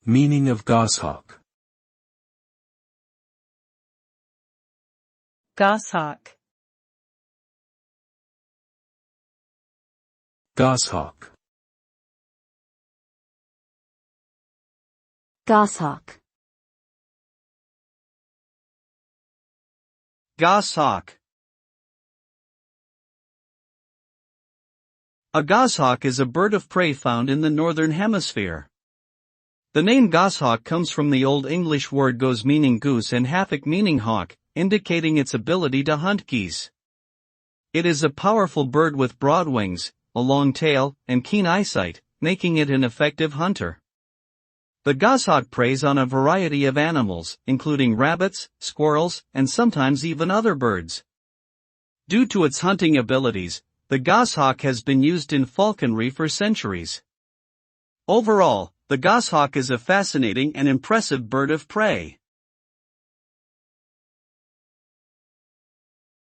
Meaning of goshawk. Goshawk. Goshawk. Goshawk. Goshawk. A goshawk is a bird of prey found in the northern hemisphere. The name goshawk comes from the Old English word gos meaning goose and hawk meaning hawk, indicating its ability to hunt geese. It is a powerful bird with broad wings, a long tail, and keen eyesight, making it an effective hunter. The goshawk preys on a variety of animals, including rabbits, squirrels, and sometimes even other birds. Due to its hunting abilities, the goshawk has been used in falconry for centuries. Overall, the goshawk is a fascinating and impressive bird of prey.